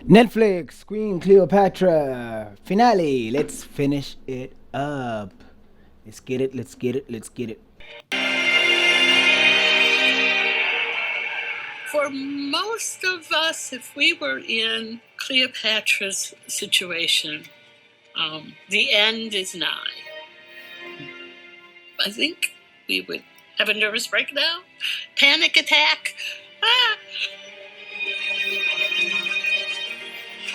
Netflix, Queen Cleopatra, finale. Let's finish it up. Let's get it, let's get it, let's get it. For most of us, if we were in Cleopatra's situation, the end is nigh. I think we would have a nervous breakdown, panic attack.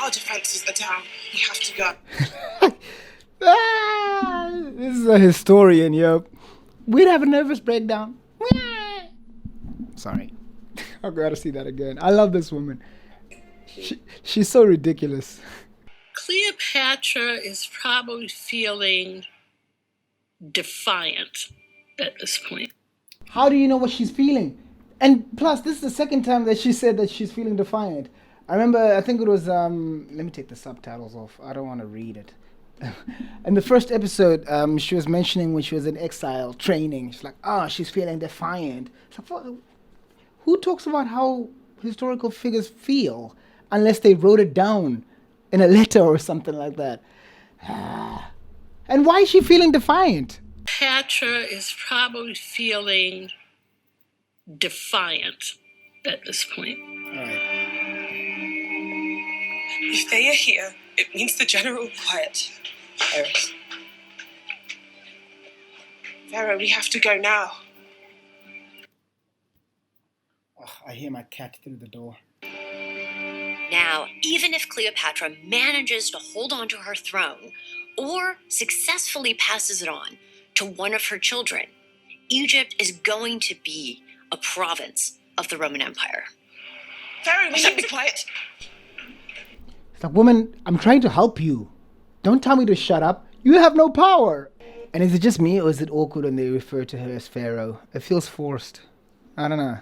Our defenses are down. We have to go. This is a historian, yo. We'd have a nervous breakdown. Sorry. I gotta see that again. I love this woman. She's so ridiculous. Cleopatra is probably feeling defiant at this point. How do you know what she's feeling? And plus, this is the second time that she said that she's feeling defiant. I remember, I think it was, let me take the subtitles off. I don't want to read it. In the first episode, she was mentioning when she was in exile training. She's like, she's feeling defiant. It's like, who talks about how historical figures feel unless they wrote it down in a letter or something like that? And why is she feeling defiant? Cleopatra is probably feeling defiant at this point. All right. If they are here, it means the general quiet. Eris. Pharaoh, we have to go now. Oh, I hear my cat through the door. Now, even if Cleopatra manages to hold on to her throne or successfully passes it on to one of her children, Egypt is going to be a province of the Roman Empire. Pharaoh, we should be quiet. It's like, woman, I'm trying to help you. Don't tell me to shut up. You have no power. And is it just me or is it awkward when they refer to her as Pharaoh? It feels forced. I don't know.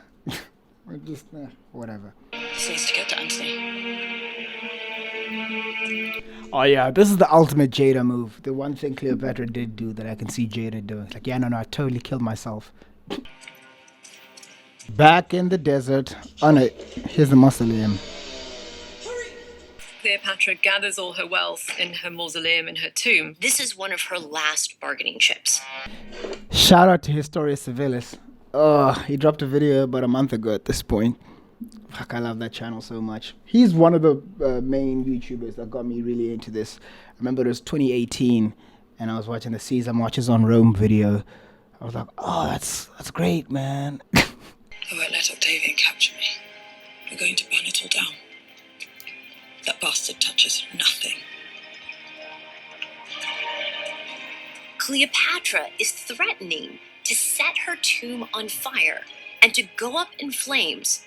Or just, whatever. This needs to get to Anthony. Oh yeah, this is the ultimate Jada move. The one thing Cleopatra did do that I can see Jada doing. It's like, yeah, no, I totally killed myself. Back in the desert. Oh no, here's the mausoleum. Cleopatra gathers all her wealth in her mausoleum in her tomb. This is one of her last bargaining chips. Shout out to Historia Civilis. Oh, he dropped a video about a month ago at this point. Fuck, I love that channel so much. He's one of the main YouTubers that got me really into this. I remember it was 2018 and I was watching the Caesar Marches on Rome video. I was like, oh, that's great, man. I won't let Octavian capture me. We're going to burn it all down. That bastard touches nothing. Cleopatra is threatening to set her tomb on fire and to go up in flames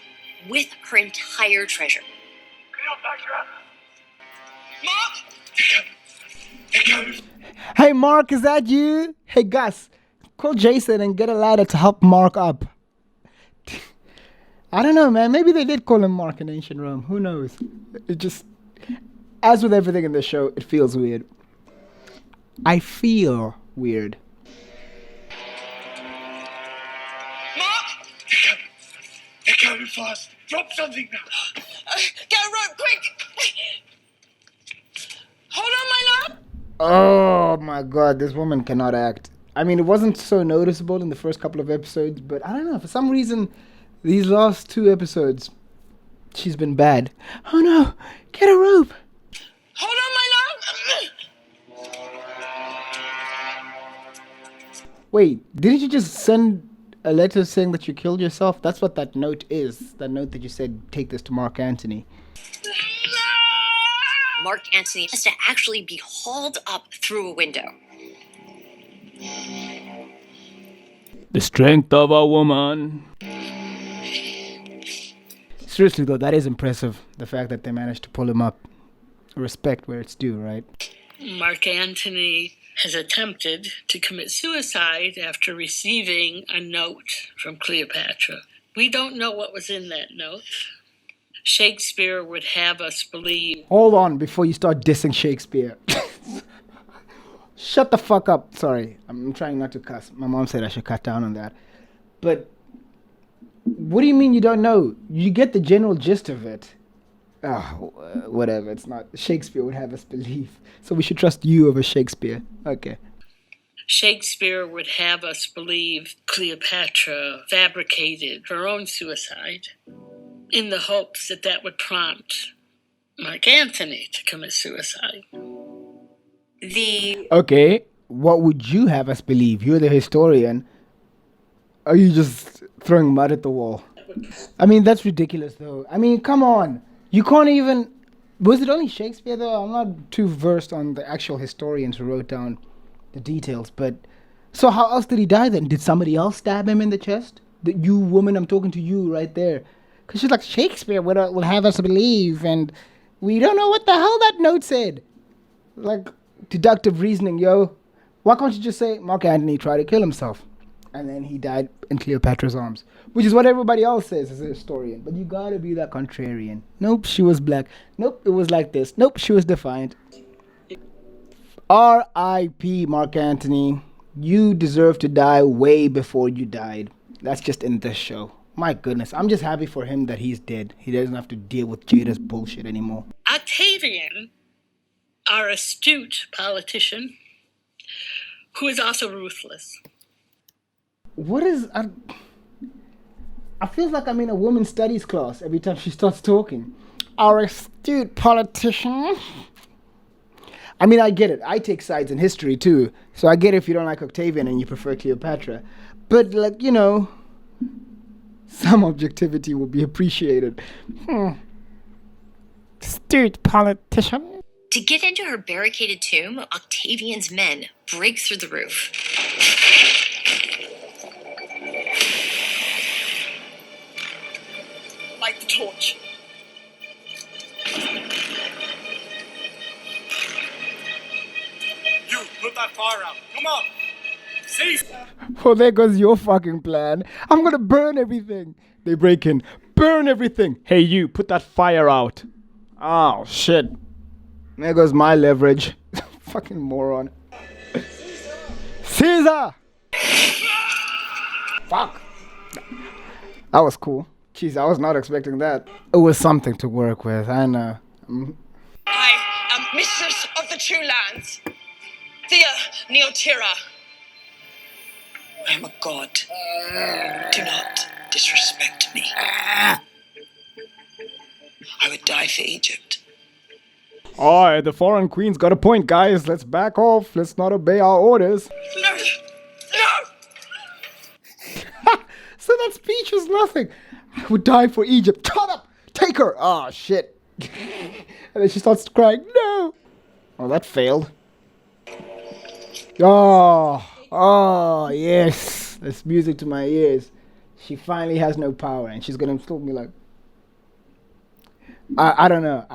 with her entire treasure. Mark! Hey, Mark, is that you? Hey, Gus, call Jason and get a ladder to help Mark up. I don't know, man. Maybe they did call him Mark in ancient Rome. Who knows? It just, as with everything in this show, it feels weird. I feel weird. Mark! They're coming fast. Drop something now. Get a rope, quick! Hold on, my love! Oh my god, this woman cannot act. I mean, it wasn't so noticeable in the first couple of episodes, but I don't know, for some reason, these last two episodes, she's been bad. Oh no, get a rope! Hold on, my love! Wait, didn't you just send a letter saying that you killed yourself? That's what that note is. That note that you said, take this to Mark Antony. Mark Antony has to actually be hauled up through a window. The strength of a woman. Seriously though, that is impressive. The fact that they managed to pull him up. Respect where it's due, right? Mark Antony has attempted to commit suicide after receiving a note from Cleopatra. We don't know what was in that note. Shakespeare would have us believe. Hold on before you start dissing Shakespeare. Shut the fuck up. Sorry, I'm trying not to cuss. My mom said I should cut down on that. But what do you mean you don't know? You get the general gist of it. Oh, whatever. It's not. Shakespeare would have us believe. So we should trust you over Shakespeare. Okay. Shakespeare would have us believe Cleopatra fabricated her own suicide in the hopes that that would prompt Mark Antony to commit suicide. Okay. What would you have us believe? You're the historian. Are you just throwing mud at the wall? I mean, that's ridiculous, though. I mean, come on. You can't even. Was it only Shakespeare, though? I'm not too versed on the actual historians who wrote down the details, but. So, how else did he die then? Did somebody else stab him in the chest? You woman, I'm talking to you right there. Because she's like, Shakespeare will have us believe, and we don't know what the hell that note said. Like, deductive reasoning, yo. Why can't you just say Mark Antony tried to kill himself? And then he died in Cleopatra's arms, which is what everybody else says as a historian. But you gotta be that contrarian. Nope, she was black. Nope, it was like this. Nope, she was defiant. R.I.P. Mark Antony. You deserve to die way before you died. That's just in this show. My goodness, I'm just happy for him that he's dead. He doesn't have to deal with Jada's bullshit anymore. Octavian, our astute politician, who is also ruthless. What is... I feel like I'm in a women's studies class every time she starts talking. Our astute politician. I mean, I get it. I take sides in history, too. So I get it if you don't like Octavian and you prefer Cleopatra. But, like, you know, some objectivity will be appreciated. Astute politician. To get into her barricaded tomb, Octavian's men break through the roof. Light the torch. You, put that fire out. Come on. Cease. Oh, there goes your fucking plan. I'm gonna burn everything. They break in. Burn everything. Hey, you, put that fire out. Oh, shit. There goes my leverage. Fucking moron. Caesar! Fuck. That was cool. Jeez, I was not expecting that. It was something to work with, I know. I am mistress of the True Lands, Thea Neotira. I am a god. Do not disrespect me. I would die for Egypt. Alright, the foreign queen's got a point, guys. Let's back off. Let's not obey our orders. No! No! So that speech was nothing. I would die for Egypt. Shut up! Take her! Oh, shit. And then she starts crying. No! Oh, that failed. Oh, yes. That's music to my ears. She finally has no power, and she's gonna still be like, I don't know.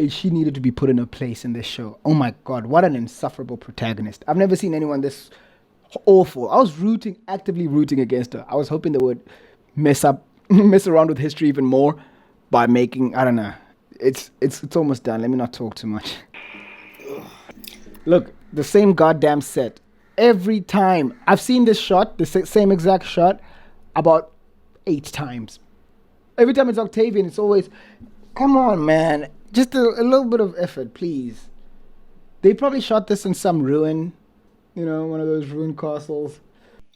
She needed to be put in a place in this show. Oh my god, what an insufferable protagonist. I've never seen anyone this awful. I was actively rooting against her. I was hoping they would mess around with history even more by making, I don't know. It's almost done. Let me not talk too much. Look, the same goddamn set. Every time. I've seen this shot, the same exact shot, about 8 times. Every time it's Octavian, it's always... Come on, man. Just a little bit of effort, please. They probably shot this in some ruin. You know, one of those ruined castles.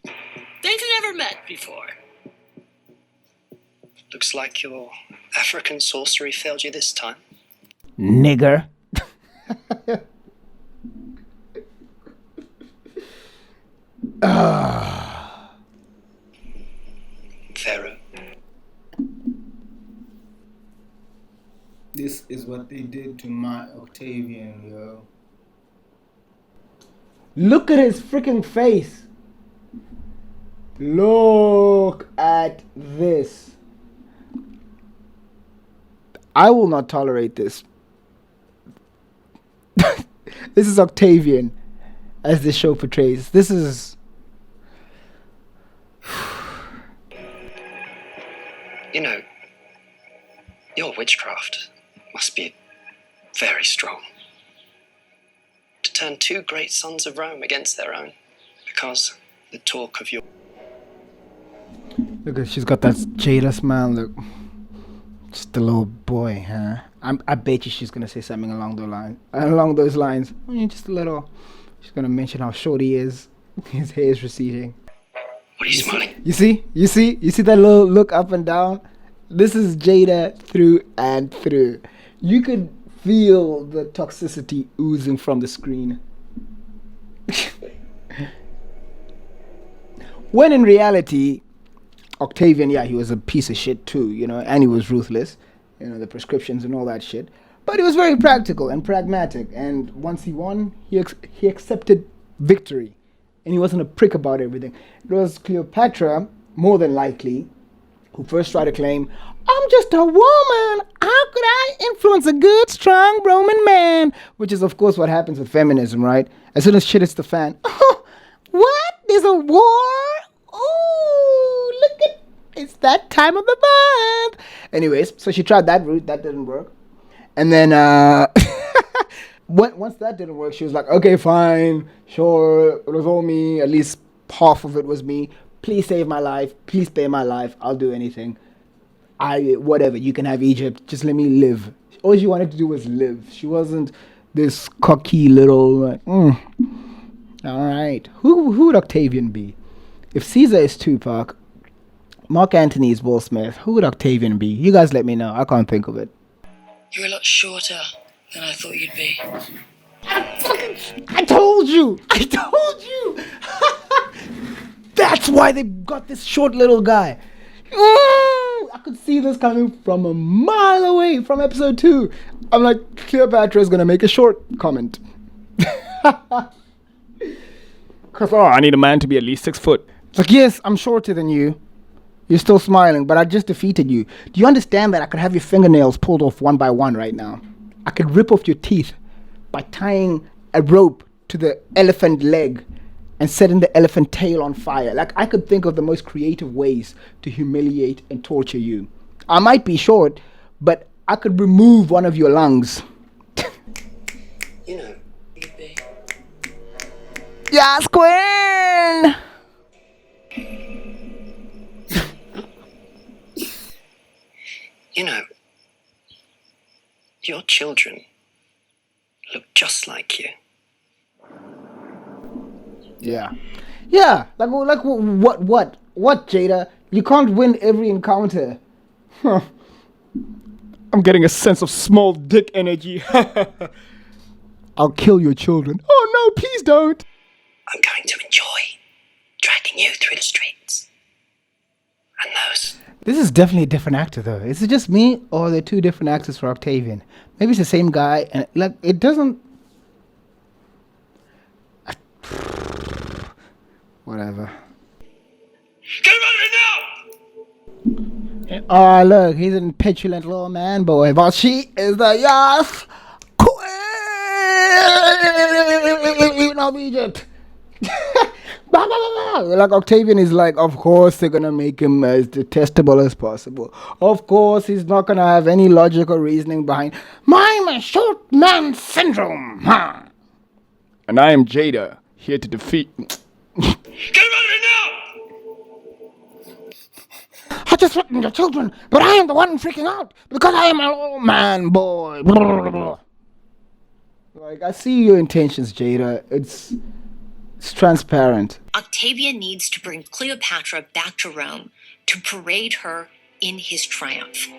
They've never met before. Looks like your African sorcery failed you this time. Nigger. Pharaoh. This is what they did to my Octavian, yo. Look at his freaking face. Look at this. I will not tolerate this. This is Octavian, as this show portrays. This is... You know, your witchcraft must be very strong. To turn 2 great sons of Rome against their own, because the talk of your... Look at, she's got that Jada smile, look. Just a little boy, huh? I bet you she's gonna say something along those lines. Just a little. She's gonna mention how short he is. His hair is receding. What are you smiling? You see that little look up and down? This is Jada through and through. You could feel the toxicity oozing from the screen. When in reality, Octavian, yeah, he was a piece of shit too, and he was ruthless, the prescriptions and all that shit. But he was very practical and pragmatic, and once he won, he accepted victory, and he wasn't a prick about everything. It was Cleopatra, more than likely, who first tried to claim, I'm just a woman, how could I influence a good, strong Roman man? Which is, of course, what happens with feminism, right? As soon as shit hits the fan, what? There's a war? Oh, look at, it's that time of the month. Anyways, so she tried that route, that didn't work. And then, once that didn't work, she was like, okay, fine, sure, it was all me, at least half of it was me. Please save my life, please spare my life, I'll do anything. Whatever, you can have Egypt, just let me live. All she wanted to do was live. She wasn't this cocky little, all right. Who would Octavian be? If Caesar is Tupac, Mark Antony is Will Smith, who would Octavian be? You guys let me know, I can't think of it. You're a lot shorter than I thought you'd be. I told you! That's why they got this short little guy. I could see this coming from a mile away from episode 2. I'm like, Cleopatra is going to make a short comment. Because, I need a man to be at least 6 foot. It's like, yes, I'm shorter than you. You're still smiling, but I just defeated you. Do you understand that I could have your fingernails pulled off one by one right now? I could rip off your teeth by tying a rope to the elephant leg and setting the elephant tail on fire. Like, I could think of the most creative ways to humiliate and torture you. I might be short, but I could remove one of your lungs. You'd be. Yes, Queen! Your children look just like you. Yeah. Like what, Jada? You can't win every encounter. Huh. I'm getting a sense of small dick energy. I'll kill your children. Oh no, please don't. I'm going to enjoy dragging you through the streets. And those. This is definitely a different actor, though. Is it just me, or are there 2 different actors for Octavian? Maybe it's the same guy, and like it doesn't. Whatever. Get him out of here now! Oh, look, he's a petulant little man boy, but she is the yes queen of Egypt. Like Octavian is like, of course they're gonna make him as detestable as possible. Of course he's not gonna have any logical reasoning behind I'm a short man syndrome. Huh? And I am Jada, here to defeat. Get him out of here now! I just threatened your children, but I am the one freaking out because I am an old man boy. Like, I see your intentions, Jada. It's transparent. Octavian needs to bring Cleopatra back to Rome to parade her in his triumph.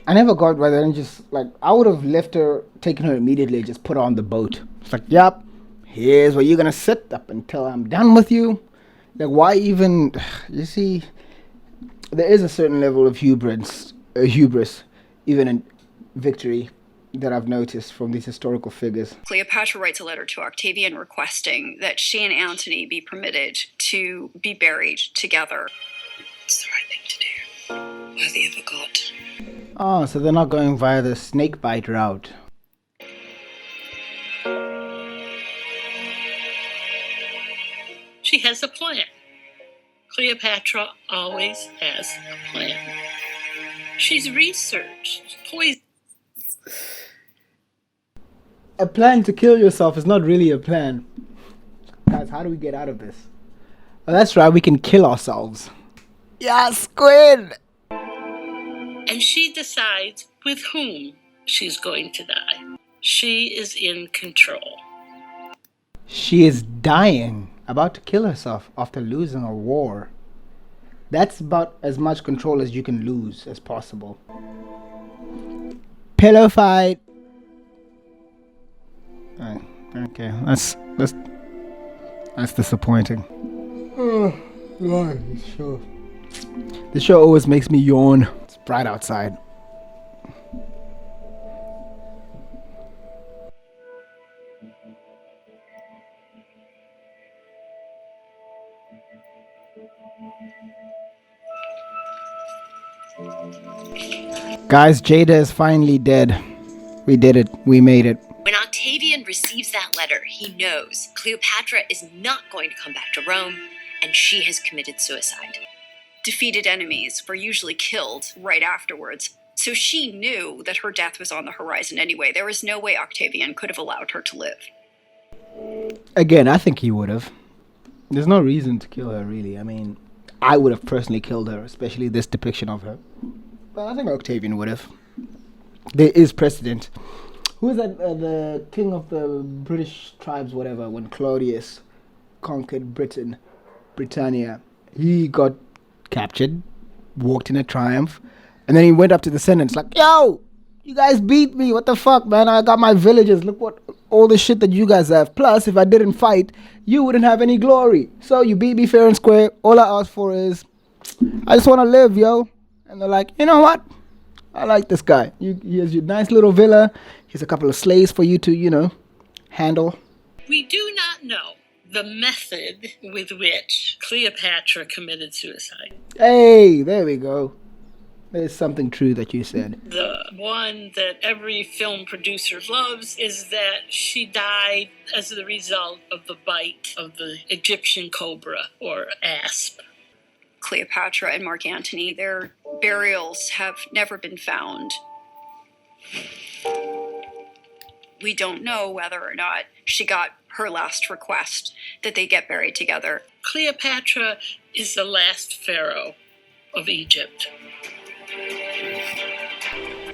I never got why they didn't just, like, I would have left her, taken her immediately, just put her on the boat. It's like, yep, here's where you're gonna sit up until I'm done with you. Like, why even, you see, there is a certain level of hubris, even in victory, that I've noticed from these historical figures. Cleopatra writes a letter to Octavian requesting that she and Antony be permitted to be buried together. It's the right thing to do. Worthy of a god. Oh, so they're not going via the snakebite route. She has a plan. Cleopatra always has a plan. She's researched poison. A plan to kill yourself is not really a plan. Guys, how do we get out of this? Oh, that's right, we can kill ourselves. Yes, Queen! and she decides with whom she's going to die. She is in control. She is dying, about to kill herself after losing a war. That's about as much control as you can lose as possible. Pillow fight. Okay, that's disappointing. Oh, God, this show. This show always makes me yawn. It's bright outside. Guys, Jada is finally dead. We did it. We made it. When Octavian receives that letter, he knows Cleopatra is not going to come back to Rome, and she has committed suicide. Defeated enemies were usually killed right afterwards, so she knew that her death was on the horizon anyway. There was no way Octavian could have allowed her to live. Again, I think he would have. There's no reason to kill her, really. I mean, I would have personally killed her, especially this depiction of her. But I think Octavian would have. There is precedent. Who is that? The king of the British tribes, whatever, when Claudius conquered Britannia. He got captured, walked in a triumph, and then he went up to the Senate. It's like, yo, you guys beat me. What the fuck, man? I got my villages. Look what all the shit that you guys have. Plus, if I didn't fight, you wouldn't have any glory. So you beat me fair and square. All I ask for is, I just want to live, yo. And they're like, you know what? I like this guy. He has your nice little villa. Here's a couple of slaves for you to, handle. We do not know the method with which Cleopatra committed suicide. Hey, there we go. There's something true that you said. The one that every film producer loves is that she died as the result of the bite of the Egyptian cobra or asp. Cleopatra and Mark Antony, their burials have never been found. We don't know whether or not she got her last request that they get buried together. Cleopatra is the last pharaoh of Egypt.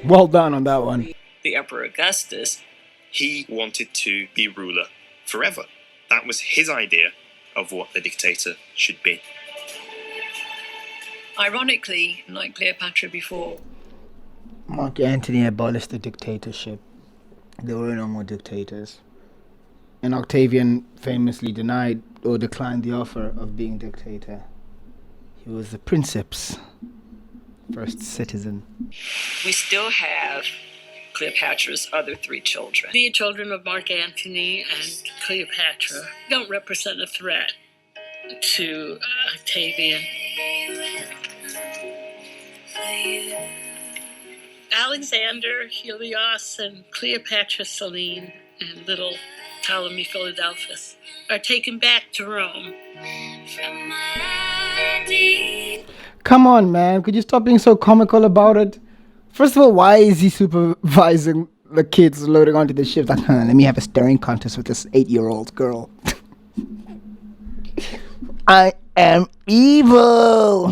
Well done on that one. The Emperor Augustus, he wanted to be ruler forever. That was his idea of what the dictator should be. Ironically, like Cleopatra before, Mark Antony abolished the dictatorship. There were no more dictators. And Octavian famously denied or declined the offer of being dictator. He was the princeps, first citizen. We still have Cleopatra's other 3 children. The children of Mark Antony and Cleopatra don't represent a threat to Octavian. Alexander, Helios, and Cleopatra Selene, and little Ptolemy Philadelphus are taken back to Rome. Come on, man. Could you stop being so comical about it? First of all, why is he supervising the kids loading onto the ship? Like, let me have a staring contest with this 8-year-old girl. I am evil.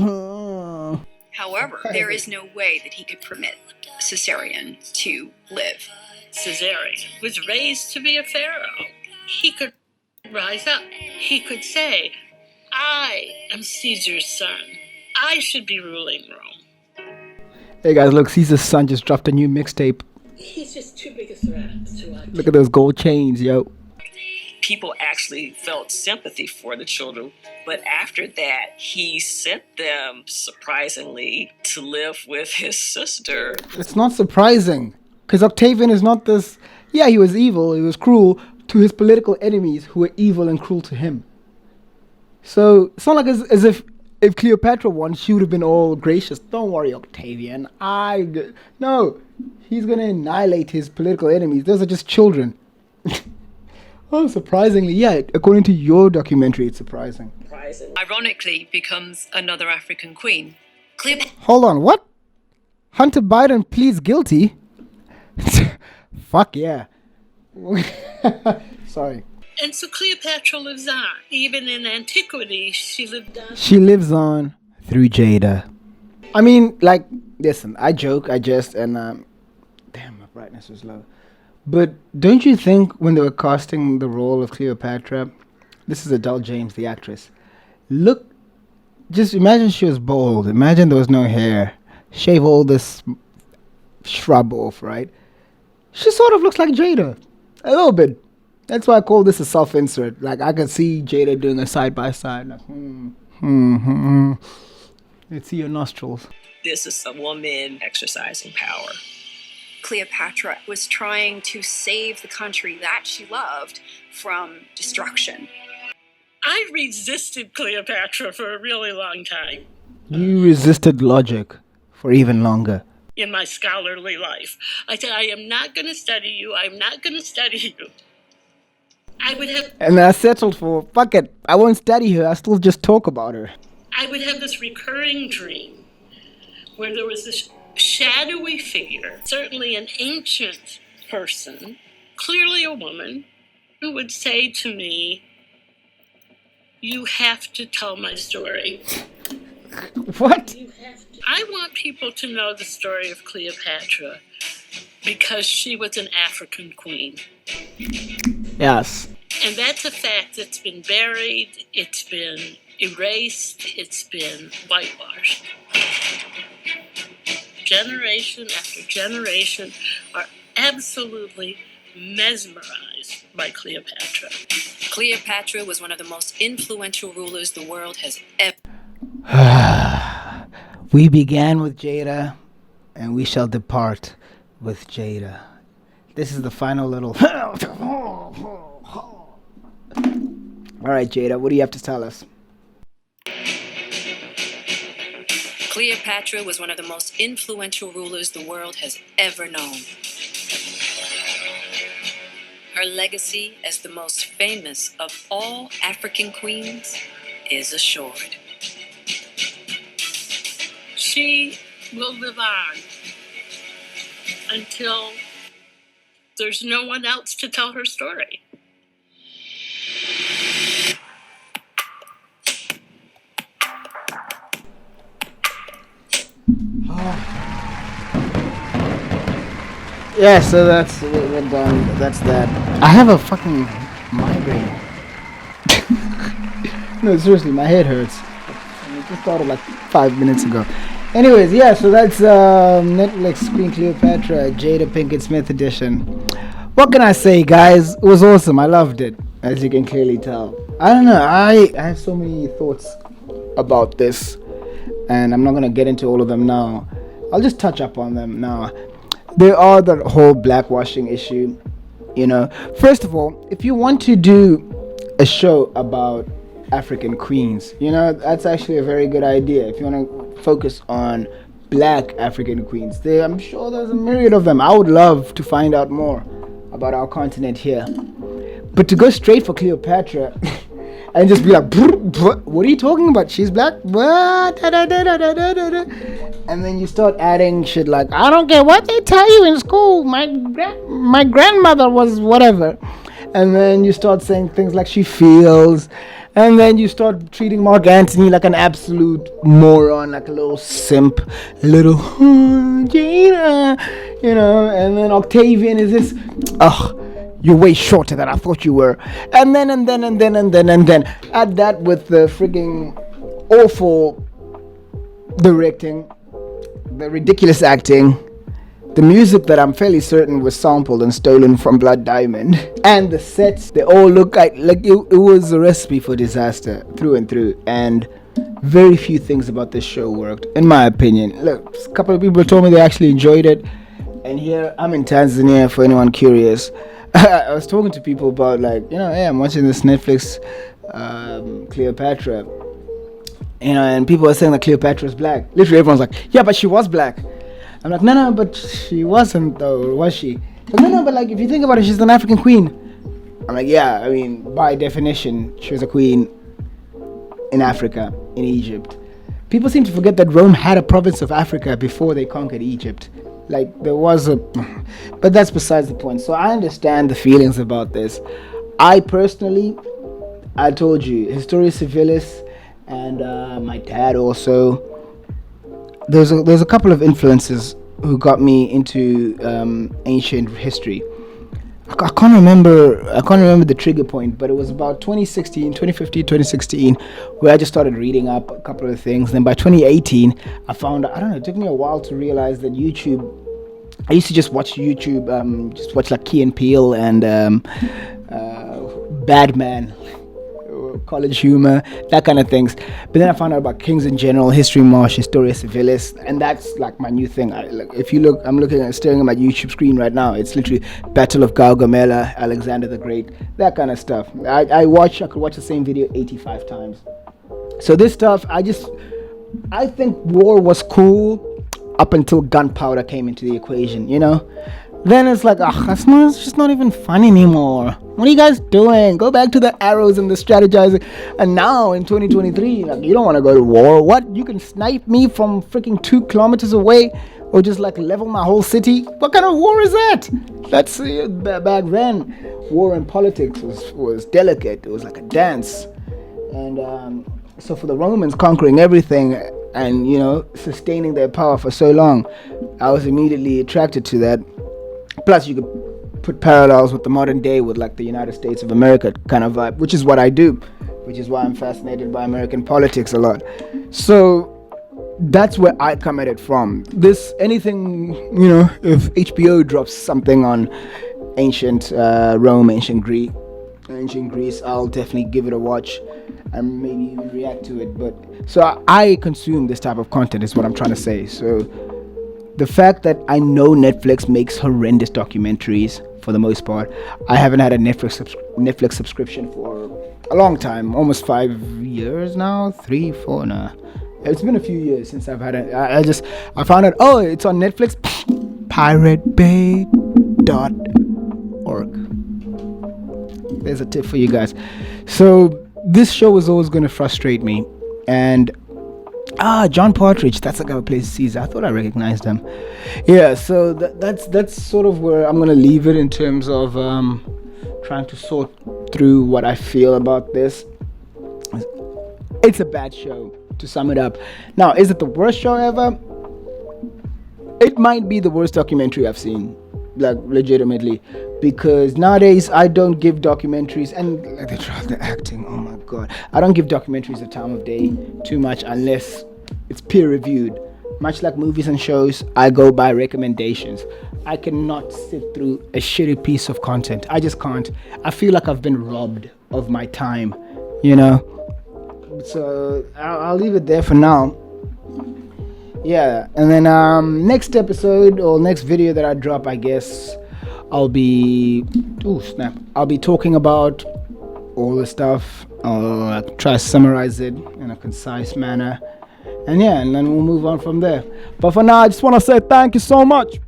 However, there is no way that he could permit Caesarion to live. Caesarion was raised to be a pharaoh. He could rise up. He could say, I am Caesar's son. I should be ruling Rome. Hey guys, look, Caesar's son just dropped a new mixtape. He's just too big a threat to us. Look at those gold chains, yo. People actually felt sympathy for the children, but after that, he sent them, surprisingly, to live with his sister. It's not surprising, because Octavian is not this... Yeah, he was evil, he was cruel to his political enemies who were evil and cruel to him. So, it's not like as if Cleopatra won, she would have been all gracious. Don't worry, Octavian. No, he's going to annihilate his political enemies. Those are just children. Oh, surprisingly, yeah, according to your documentary, it's surprising. ironically, becomes another African queen. Hold on, what? Hunter Biden pleads guilty? Fuck yeah. Sorry. And so Cleopatra lives on. Even in antiquity, she lived on. She lives on through Jada. I mean, like, listen, I joke, I jest, and damn, my brightness was low. But don't you think when they were casting the role of Cleopatra, this is Adele James, the actress. Look, just imagine she was bald. Imagine there was no hair. Shave all this shrub off, right? She sort of looks like Jada, a little bit. That's why I call this a self-insert. Like I can see Jada doing a side by side. Like, Let's see your nostrils. This is a woman exercising power. Cleopatra was trying to save the country that she loved from destruction. I resisted Cleopatra for a really long time You resisted logic for even longer. in my scholarly life. I said, I am not going to study you. I'm not going to study you. I would have And I settled for, fuck it, I won't study her, I still just talk about her. I would have this recurring dream where there was this shadowy figure, certainly an ancient person, clearly a woman, who would say to me, "You have to tell my story." What? I want people to know the story of Cleopatra because she was an African queen. Yes. And that's a fact that's been buried, it's been erased, it's been whitewashed. Generation after generation are absolutely mesmerized by Cleopatra. Cleopatra was one of the most influential rulers the world has ever. We began with Jada, and we shall depart with Jada. This is the final little. All right, Jada, what do you have to tell us? Cleopatra was one of the most influential rulers the world has ever known. Her legacy as the most famous of all African queens is assured. She will live on until there's no one else to tell her story. Yeah, so that's we're done. That's that. I have a fucking migraine. No, seriously, my head hurts. I just started like 5 minutes ago. Anyways, yeah, so that's Netflix Queen Cleopatra, Jada Pinkett Smith edition. What can I say, guys? It was awesome. I loved it, as you can clearly tell. I don't know. I have so many thoughts about this, and I'm not gonna get into all of them now. I'll just touch up on them now. There are the whole blackwashing issue, you know. First of all, if you want to do a show about African queens, you know, that's actually a very good idea. If you want to focus on black African queens, I'm sure there's a myriad of them. I would love to find out more about our continent here. But to go straight for Cleopatra and just be like, what are you talking about? She's black? What? And then you start adding shit like, I don't care what they tell you in school. My grandmother was whatever. And then you start saying things like she feels. And then you start treating Mark Antony like an absolute moron, like a little simp, a little Jada, you know. And then Octavian is this, you're way shorter than I thought you were. And then add that with the frigging awful directing, the ridiculous acting, the music that I'm fairly certain was sampled and stolen from Blood Diamond, and the sets, they all look like it was a recipe for disaster through and through. And very few things about this show worked, in my opinion. Look, a couple of people told me they actually enjoyed it, and here I'm in Tanzania, for anyone curious. I was talking to people about, like, you know, hey, I'm watching this Netflix Cleopatra, you know, and people are saying that Cleopatra is black. Literally everyone's like, yeah, but she was black. I'm like, no, but she wasn't though, was she? But no, but like, if you think about it, she's an African queen. I'm like, yeah, I mean, by definition, she was a queen in Africa, in Egypt. People seem to forget that Rome had a province of Africa before they conquered Egypt. Like, there was a... But that's besides the point. So I understand the feelings about this. I personally, I told you, Historia Civilis, and my dad also, there's a couple of influences who got me into ancient history. I can't remember the trigger point, but it was about 2016, 2015, 2016, where I just started reading up a couple of things. Then by 2018, I found, I don't know, it took me a while to realize that YouTube, I used to just watch YouTube, just watch like Key and Peele and Bad Man, College Humor, that kind of things. But then I found out about Kings in General, History Marsh, Historia Civilis, and that's like my new thing. If you look, I'm staring at my YouTube screen right now. It's literally Battle of Gaugamela, Alexander the Great, that kind of stuff. I could watch the same video 85 times. So this stuff, I think war was cool up until gunpowder came into the equation, you know? Then it's like, it's just not even fun anymore. What are you guys doing? Go back to the arrows and the strategizing. And now in 2023, like, you don't want to go to war. What? You can snipe me from freaking 2 kilometers away, or just like level my whole city? What kind of war is that? That's back then. War in politics was delicate. It was like a dance. And so for the Romans conquering everything and, you know, sustaining their power for so long, I was immediately attracted to that. Plus, you could put parallels with the modern day with like the United States of America kind of vibe, which is what I do, which is why I'm fascinated by American politics a lot. So that's where I come at it from. Anything, you know, if HBO drops something on ancient Rome, ancient Greece, I'll definitely give it a watch and maybe even react to it. But so I consume this type of content is what I'm trying to say. So the fact that I know Netflix makes horrendous documentaries for the most part. I haven't had a Netflix subscription for a long time, almost 5 years now, 3, 4, nah. It's been a few years since I've had it. I found out, it's on Netflix, piratebay.org. There's a tip for you guys. So this show is always going to frustrate me. And John Partridge, that's the guy who plays Caesar. I thought I recognized him. Yeah, so that's sort of where I'm gonna leave it in terms of trying to sort through what I feel about this. It's a bad show, to sum it up. Now, is it the worst show ever? It might be the worst documentary I've seen, like legitimately, because nowadays I don't give documentaries, and the acting, oh my god, I don't give documentaries the time of day too much unless it's peer reviewed. Much like movies and shows, I go by recommendations. I cannot sit through a shitty piece of content. I just can't. I feel like I've been robbed of my time, you know. So I'll leave it there for now. Yeah, and then next episode or next video that I drop, I guess I'll be talking about all the stuff. I'll try to summarize it in a concise manner, and then we'll move on from there. But for now, I just want to say thank you so much.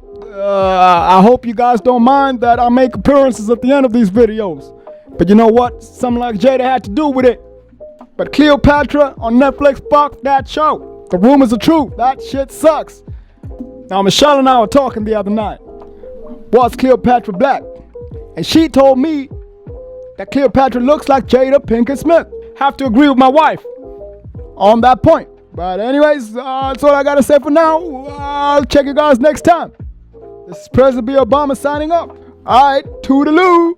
I hope you guys don't mind that I make appearances at the end of these videos, but you know what? Something like Jada had to do with it. But Cleopatra on Netflix, fuck that show. The rumors are true. That shit sucks. Now, Michelle and I were talking the other night. Was Cleopatra black? And she told me that Cleopatra looks like Jada Pinkett Smith. Have to agree with my wife on that point. But anyways, that's all I gotta say for now. I'll check you guys next time. This is President B. Obama signing off. Alright, toodaloo.